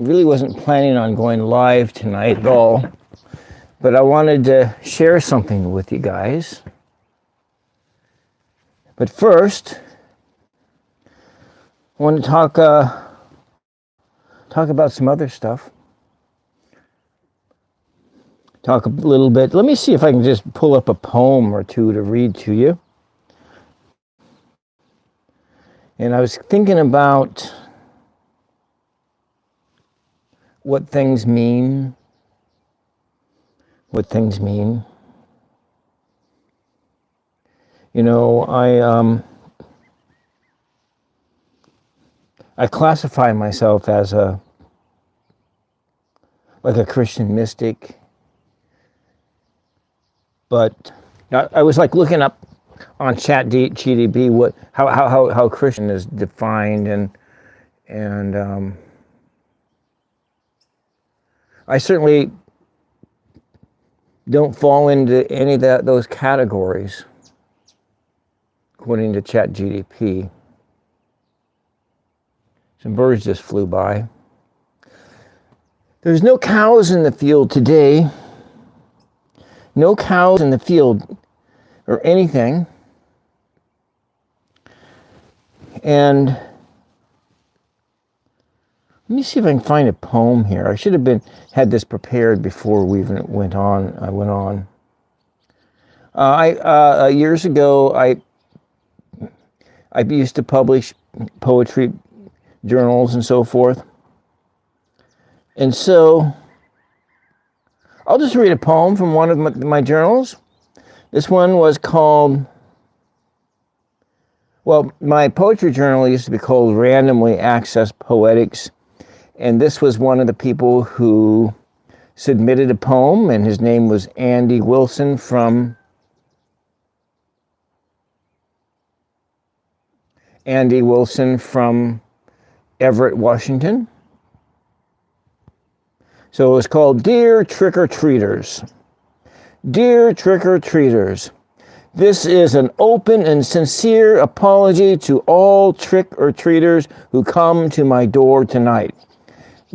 really wasn't planning on going live tonight at all, but I wanted to share something with you guys. But first, I want to talk about some other stuff. Talk a little bit. Let me see if I can just pull up a poem or two to read to you. And I was thinking about what things mean. You know, I classify myself as a Christian mystic, but I was like looking up on ChatGDP how Christian is defined, and I certainly don't fall into any of those categories, according to ChatGDP. Some birds just flew by. There's no cows in the field today. No cows in the field or anything. And let me see if I can find a poem here. I should have had this prepared before we even went on. Years ago, I used to publish poetry journals and so forth. And so I'll just read a poem from one of my journals. This one was called, well, my poetry journal used to be called Randomly Accessed Poetics. And this was one of the people who submitted a poem, and his name was Andy Wilson from Everett, Washington. So it was called Dear Trick-or-Treaters. Dear Trick-or-Treaters, this is an open and sincere apology to all trick-or-treaters who come to my door tonight.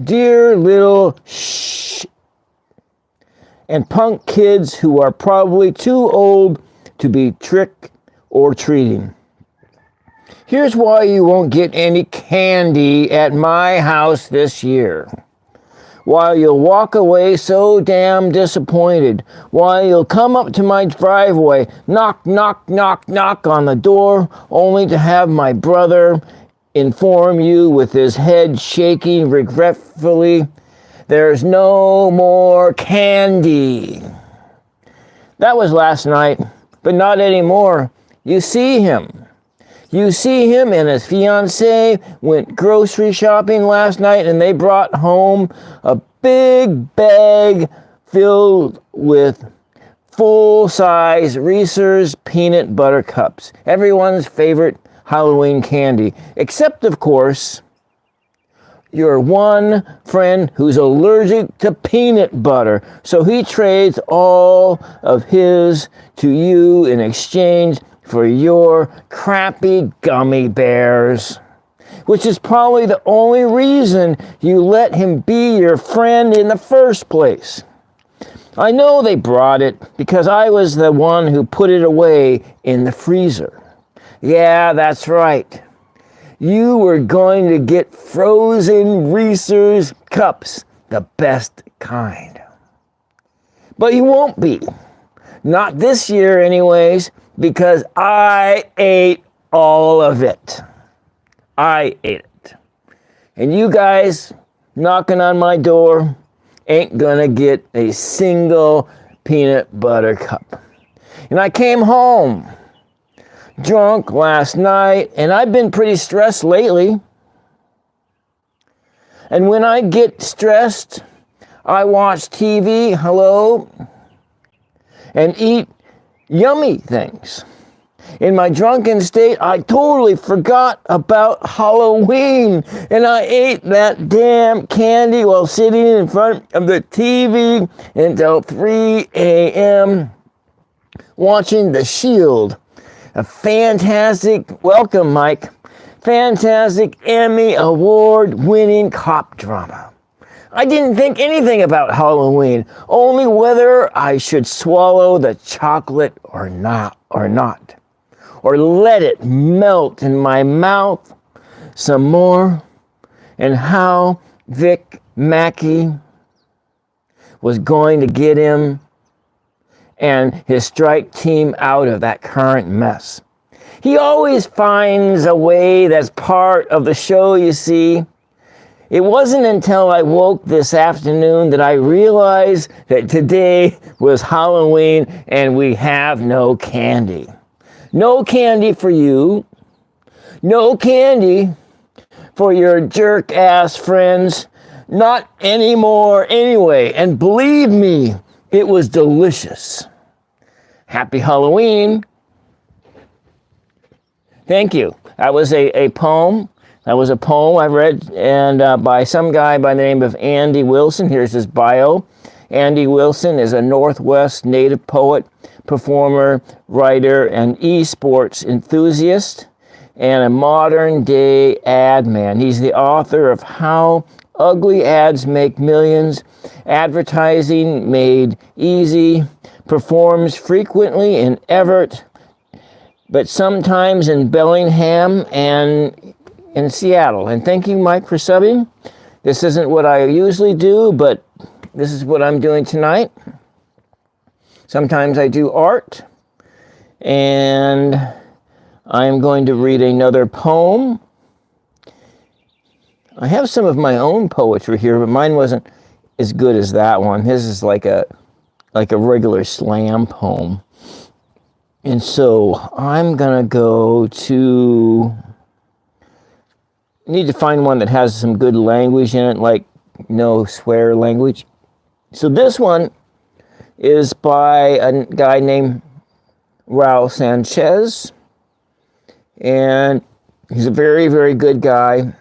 Dear little and punk kids who are probably too old to be trick-or-treating. Here's why you won't get any candy at my house this year. Why you'll walk away so damn disappointed. Why you'll come up to my driveway, knock, knock, knock, knock on the door, only to have my brother inform you with his head shaking regretfully, there's no more candy. That was last night, but not anymore. You see him and his fiancée went grocery shopping last night, and they brought home a big bag filled with full-size Reese's peanut butter cups, everyone's favorite Halloween candy, except, of course, your one friend who's allergic to peanut butter. So he trades all of his to you in exchange for your crappy gummy bears, which is probably the only reason you let him be your friend in the first place. I know they brought it because I was the one who put it away in the freezer. Yeah, that's right. You were going to get frozen Reese's cups, the best kind. But you won't be. Not this year anyways, because I ate all of it. I ate it. And you guys knocking on my door ain't gonna get a single peanut butter cup. And I came home drunk last night, and I've been pretty stressed lately. And when I get stressed, I watch TV, and eat yummy things. In my drunken state, I totally forgot about Halloween, and I ate that damn candy while sitting in front of the TV until 3 a.m. watching The Shield, a fantastic, welcome Mike, fantastic Emmy award-winning cop drama. I didn't think anything about Halloween, only whether I should swallow the chocolate or not, or let it melt in my mouth some more, and how Vic Mackey was going to get him and his strike team out of that current mess. He always finds a way. That's part of the show, you see. It wasn't until I woke this afternoon that I realized that today was Halloween and we have no candy. No candy for you. No candy for your jerk-ass friends. Not anymore anyway. And believe me, it was delicious. Happy Halloween. Thank you. That was a poem. That was a poem I read and by some guy by the name of Andy Wilson. Here's his bio. Andy Wilson is a Northwest native poet, performer, writer, and esports enthusiast, and a modern-day ad man. He's the author of How Ugly Ads Make Millions, Advertising Made Easy, performs frequently in Everett, but sometimes in Bellingham and in Seattle. And thank you, Mike, for subbing. This isn't what I usually do, but this is what I'm doing tonight. Sometimes I do art, and I'm going to read another poem. I have some of my own poetry here, but mine wasn't as good as that one. This is like a regular slam poem. And so I'm gonna go to, need to find one that has some good language in it, like no swear language. So this one is by a guy named Raul Sanchez, and he's a very, very good guy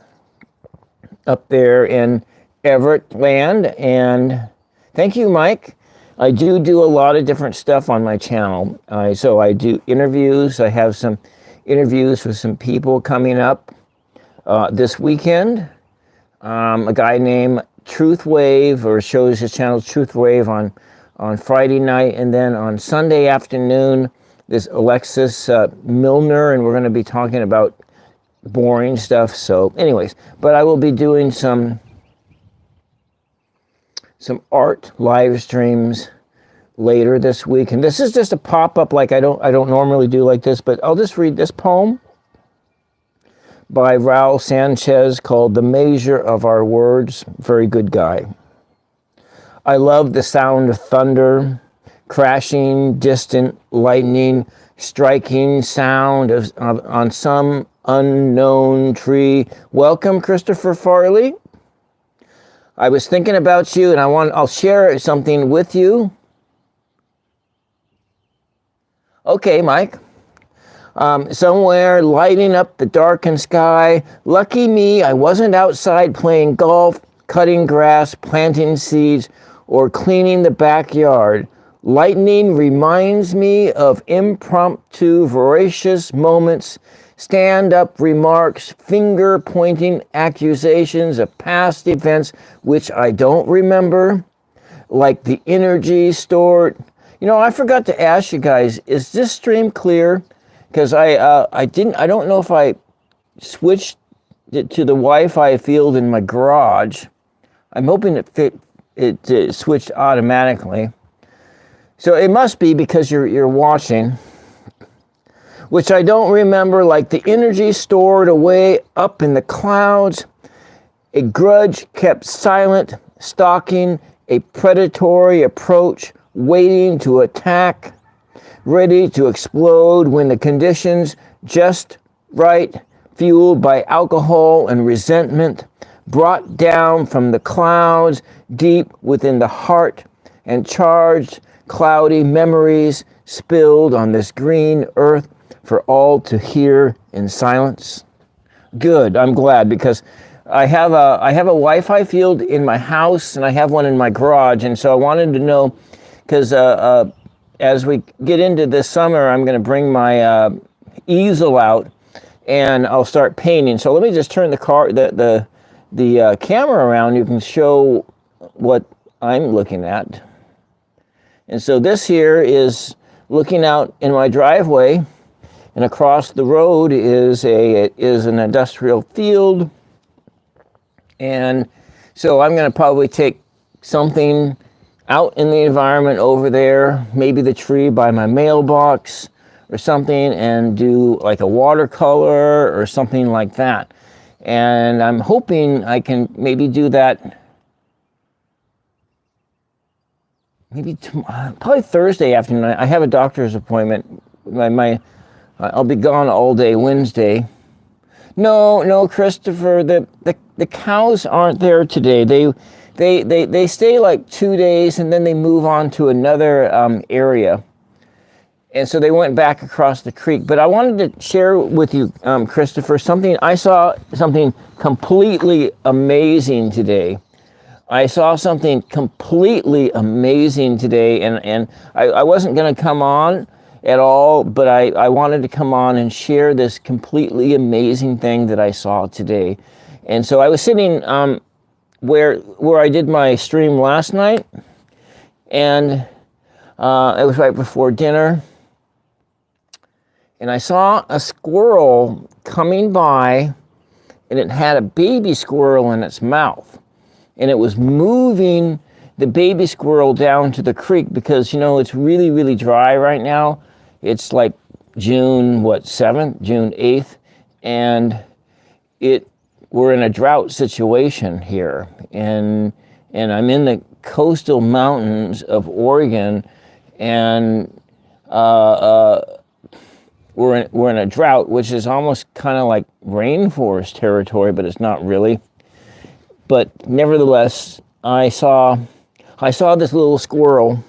up there in Everett land. And thank you, Mike. I do a lot of different stuff on my channel. So I do interviews. I have some interviews with some people coming up this weekend. A guy named Truth Wave, or shows his channel Truth Wave on Friday night, and then on Sunday afternoon, this Alexis Milner, and we're going to be talking about boring stuff. So anyways, but I will be doing some art live streams later this week, and this is just a pop-up. Like I don't normally do like this, but I'll just read this poem by Raul Sanchez called The Measure of Our Words. Very good guy. I love the sound of thunder, crashing, distant lightning, striking sound on some unknown tree. Welcome, Christopher Farley. I was thinking about you, and I'll share something with you. Okay, Mike. Somewhere lighting up the darkened sky. Lucky me, I wasn't outside playing golf, cutting grass, planting seeds, or cleaning the backyard. Lightning reminds me of impromptu, voracious moments, stand-up remarks, finger-pointing accusations of past events which I don't remember, like the energy stored. You know, I forgot to ask you guys, is this stream clear? Because I don't know if I switched it to the Wi-Fi field in my garage. I'm hoping it switched automatically. So it must be because you're watching, which I don't remember, like the energy stored away up in the clouds, a grudge kept silent, stalking a predatory approach, waiting to attack, ready to explode when the conditions just right, fueled by alcohol and resentment, brought down from the clouds deep within the heart, and charged cloudy memories spilled on this green earth for all to hear in silence. Good, I'm glad, because I have a Wi-Fi field in my house and I have one in my garage, and so I wanted to know, because as we get into this summer, I'm going to bring my easel out and I'll start painting. So let me just turn the the camera around, you can show what I'm looking at. And so this here is looking out in my driveway, and across the road is an industrial field. And so I'm going to probably take something out in the environment over there, maybe the tree by my mailbox or something, and do like a watercolor or something like that. And I'm hoping I can maybe do that probably Thursday afternoon. I have a doctor's appointment. I'll be gone all day Wednesday. No, Christopher, the cows aren't there today. They stay like 2 days and then they move on to another area. And so they went back across the creek. But I wanted to share with you, Christopher, I saw something completely amazing today. I saw something completely amazing today, and I wasn't going to come on at all, but I wanted to come on and share this completely amazing thing that I saw today. And so I was sitting where I did my stream last night, and it was right before dinner, and I saw a squirrel coming by, and it had a baby squirrel in its mouth. And it was moving the baby squirrel down to the creek because, it's really, really dry right now. It's like June 7th, June 8th, and we're in a drought situation here. And I'm in the coastal mountains of Oregon, and we're in a drought, which is almost kind of like rainforest territory, but it's not really. But nevertheless, I saw this little squirrel,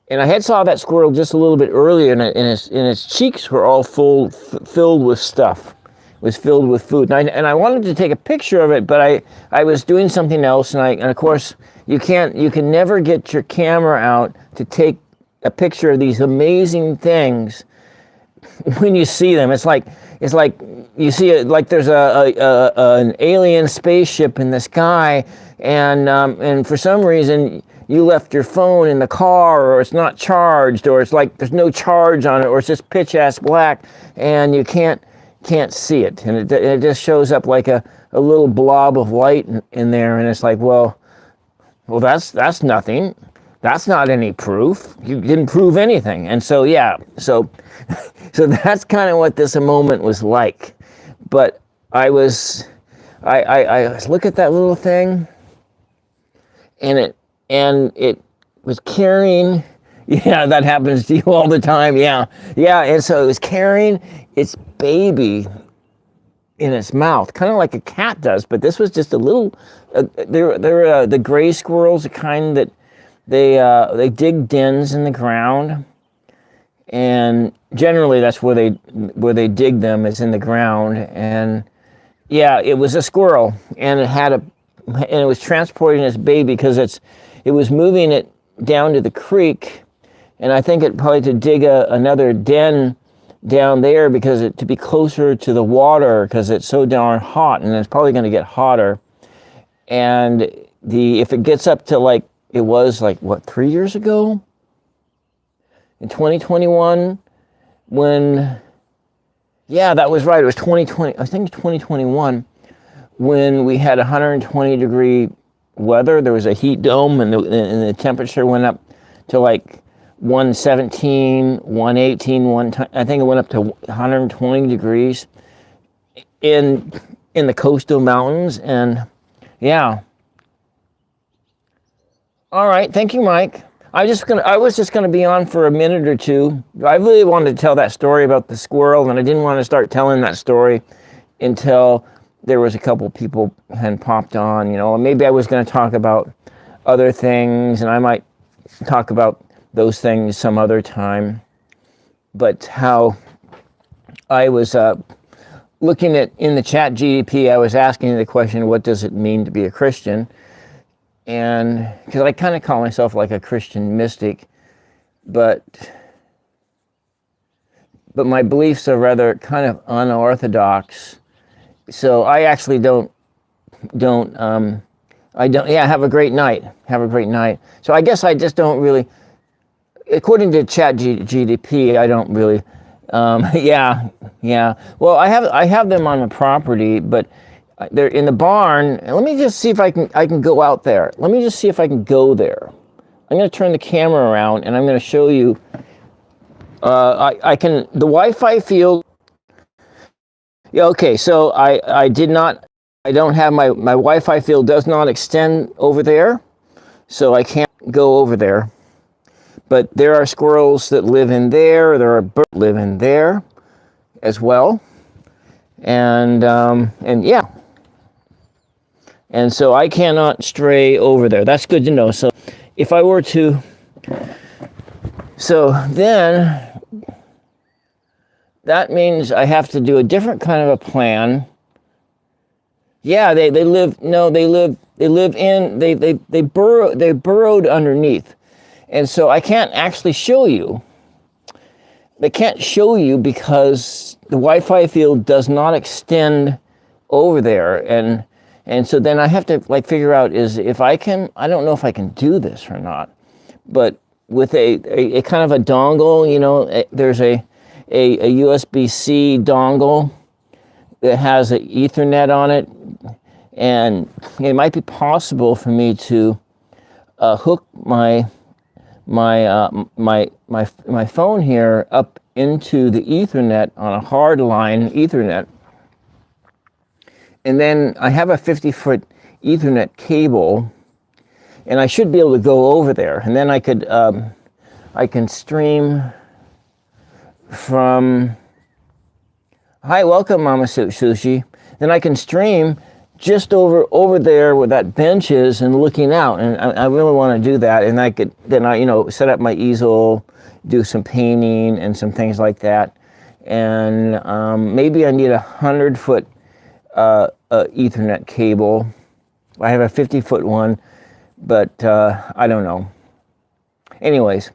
and I had saw that squirrel just a little bit earlier, and its cheeks were all filled with stuff. It was filled with food, and I wanted to take a picture of it, but I was doing something else, and of course you can never get your camera out to take a picture of these amazing things when you see them. It's like you see it like there's an alien spaceship in the sky, and for some reason you left your phone in the car, or it's not charged, or it's like there's no charge on it, or it's just pitch ass black, and you can't see it, and it just shows up like a little blob of light in there, and it's like, well, that's nothing. That's not any proof. You didn't prove anything. And so, so that's kind of what this moment was like. But I was look at that little thing, and it was carrying, that happens to you all the time, and so it was carrying its baby in its mouth, kind of like a cat does, but this was just a little, they're the gray squirrels, the kind that they dig dens in the ground, and generally that's where they dig them, is in the ground. And it was a squirrel, and it was transporting its baby because it was moving it down to the creek, and I think it probably to dig another den down there to be closer to the water, because it's so darn hot, and it's probably going to get hotter. And if it gets up to like it was 3 years ago? In 2021, when, that was right, it was 2020, I think 2021, when we had 120 degree weather. There was a heat dome, and the temperature went up to like 117, 118, I think it went up to 120 degrees in the coastal mountains, and All right, thank you, Mike. I was just gonna be on for a minute or two. I really wanted to tell that story about the squirrel, and I didn't want to start telling that story until there was a couple people had popped on. Maybe I was going to talk about other things, and I might talk about those things some other time. But how I was looking at in the chat GDP, I was asking the question, what does it mean to be a Christian? And because I kind of call myself like a Christian mystic, but my beliefs are rather kind of unorthodox. So I actually don't Yeah, have a great night. Have a great night. So I guess I just don't really, according to GDP, I don't really, yeah. Well, I have them on the property, but they're in the barn. Let me just see if I can go out there. Let me just see if I can go there. I'm going to turn the camera around and I'm going to show you. I can, the Wi-Fi field. Yeah, okay, so I don't have my Wi-Fi field does not extend over there, so I can't go over there. But there are squirrels that live in there. There are birds that live in there as well, and yeah, and so I cannot stray over there. That's good to know. So if I were to, so then that means I have to do a different kind of a plan. Yeah, they burrowed underneath. And so I can't actually show you. They can't show you because the Wi-Fi field does not extend over there. And so then I have to like figure out is if I don't know if I can do this or not. But with a kind of a dongle, you know, there's a USB-C dongle that has an Ethernet on it, and it might be possible for me to hook my phone here up into the Ethernet on a hard line Ethernet, and then I have a 50-foot Ethernet cable, and I should be able to go over there, and then I can stream from, hi, welcome, Mama Sushi. Then I can stream just over there where that bench is and looking out, and I really want to do that. And I could then set up my easel, do some painting and some things like that, and maybe I need 100-foot Ethernet cable. I have a 50-foot one, but I don't know. Anyways.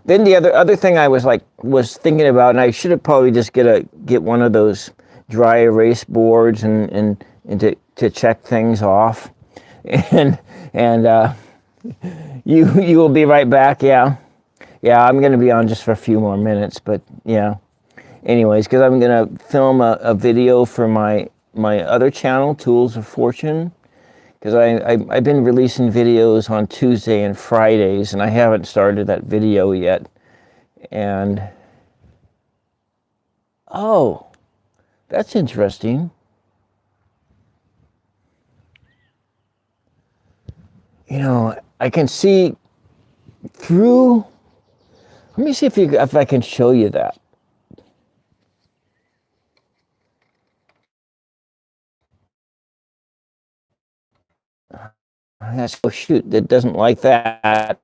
Then the other thing I was thinking about, and I should have probably just get one of those dry erase boards and to check things off, and you will be right back. Yeah, I'm going to be on just for a few more minutes, but yeah. Anyways, because I'm going to film a video for my other channel, Tools of Fortune. Because I've been releasing videos on Tuesday and Fridays, and I haven't started that video yet. And, oh, that's interesting. You know, I can see through, let me see if I can show you that. Oh shoot, that doesn't like that.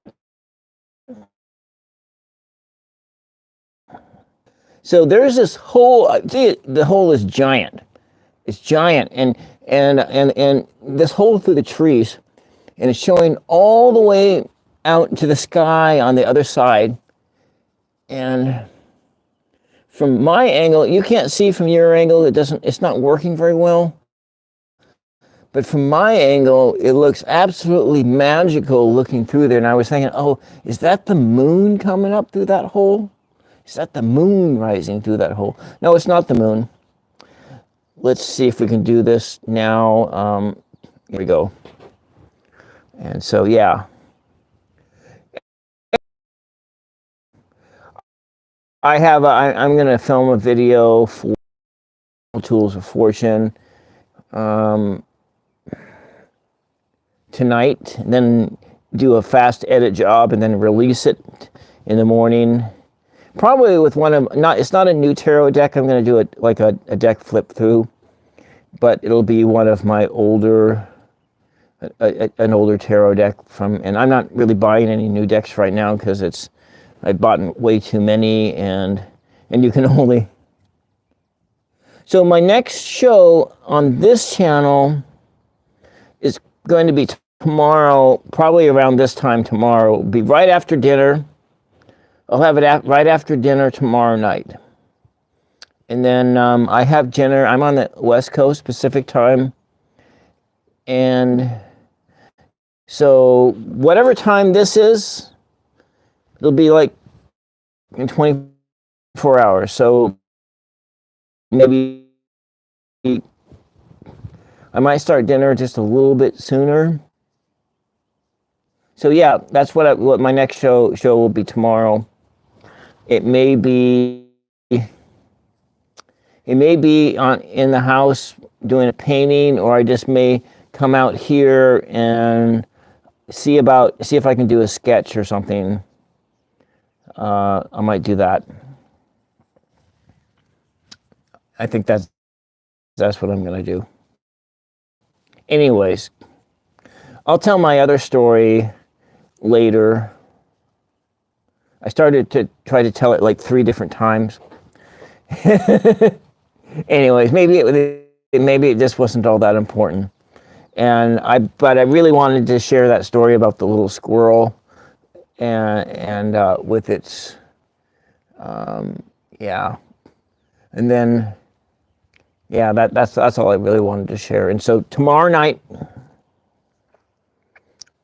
So there's this hole. The hole is giant. It's giant, and this hole through the trees, and it's showing all the way out to the sky on the other side. And from my angle, you can't see from your angle. It's not working very well. But from my angle, it looks absolutely magical looking through there. And I was thinking, oh, is that the moon coming up through that hole? Is that the moon rising through that hole? No, it's not the moon. Let's see if we can do this now. Here we go. And so, yeah. I'm going to film a video for Tools of Fortune. Tonight, and then do a fast edit job and then release it in the morning. Probably with it's not a new tarot deck. I'm going to do it like a deck flip through, but it'll be one of my older, an older tarot deck and I'm not really buying any new decks right now because I've bought way too many and you can only. So my next show on this channel is going to be tomorrow, probably around this time tomorrow. It'll be right after dinner. I'll have it right after dinner tomorrow night. And then I have dinner. I'm on the West Coast Pacific time. And so whatever time this is, it'll be like in 24 hours. So maybe I might start dinner just a little bit sooner. So yeah, that's what my next show will be tomorrow. It may be in the house doing a painting, or I just may come out here and see if I can do a sketch or something. I might do that. I think that's what I'm gonna do. Anyways, I'll tell my other story later. I started to try to tell it like 3 different times. Anyways, maybe it just wasn't all that important. But I really wanted to share that story about the little squirrel and with its yeah. And then yeah, that's all I really wanted to share. And so tomorrow night,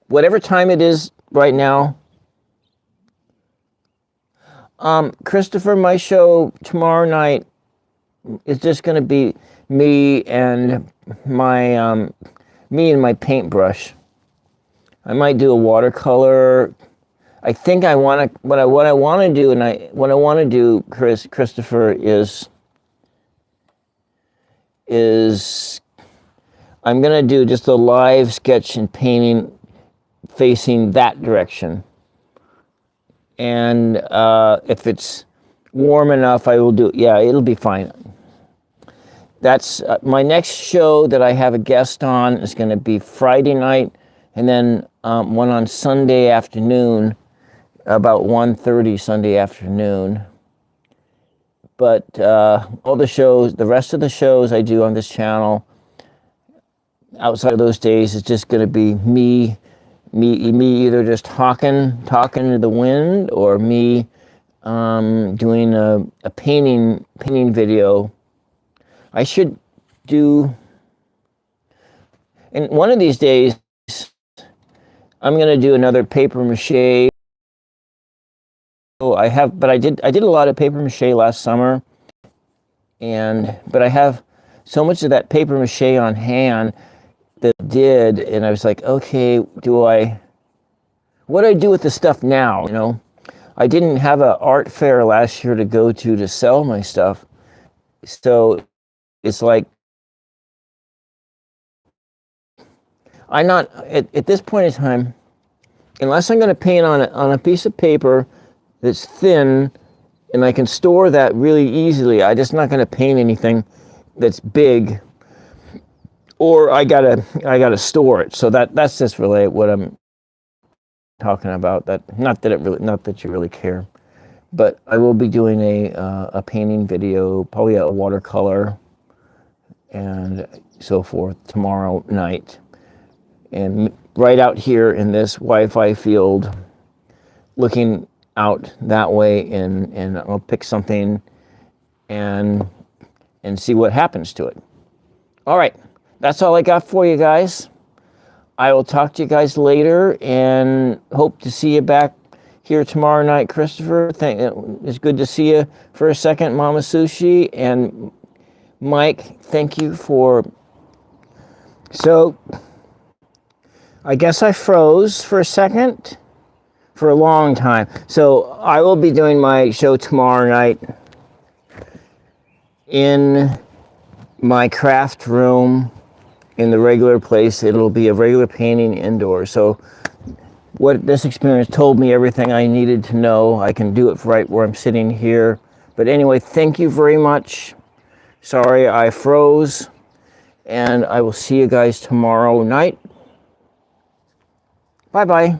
whatever time it is right now, Christopher, my show tomorrow night is just going to be me and my paintbrush. I might do a watercolor. I think what I want to do, Christopher, is I'm going to do just a live sketch and painting facing that direction. And if it's warm enough, I will do. Yeah, it'll be fine. That's my next show that I have a guest on is going to be Friday night, and then one on Sunday afternoon, about 1:30 Sunday afternoon. But all the rest of the shows I do on this channel, outside of those days, it's just going to be me either just talking to the wind, or me doing a painting video. I should do, and one of these days, I'm going to do another paper mache. Oh, I did a lot of paper mache last summer, but I have so much of that paper mache on hand that I did, and I was like, okay, what do I do with the stuff now? You know, I didn't have an art fair last year to go to sell my stuff, so it's like I'm not at this point in time, unless I'm going to paint on a piece of paper that's thin and I can store that really easily. I'm just not going to paint anything that's big, or I gotta store it. So that's just really what I'm talking about. Not that you really care, but I will be doing a painting video, probably a watercolor and so forth tomorrow night, and right out here in this Wi-Fi field, looking out that way, and I'll pick something and see what happens to it. All right, that's all I got for you guys. I will talk to you guys later, and hope to see you back here tomorrow night, Christopher. It's good to see you for a second, Mama Sushi, and Mike. Thank you for. So, I guess I froze for a second, for a long time. So I will be doing my show tomorrow night in my craft room in the regular place. It'll be a regular painting indoors. So what this experience told me everything I needed to know. I can do it right where I'm sitting here. But anyway, thank you very much. Sorry I froze, and I will see you guys tomorrow night. Bye-bye.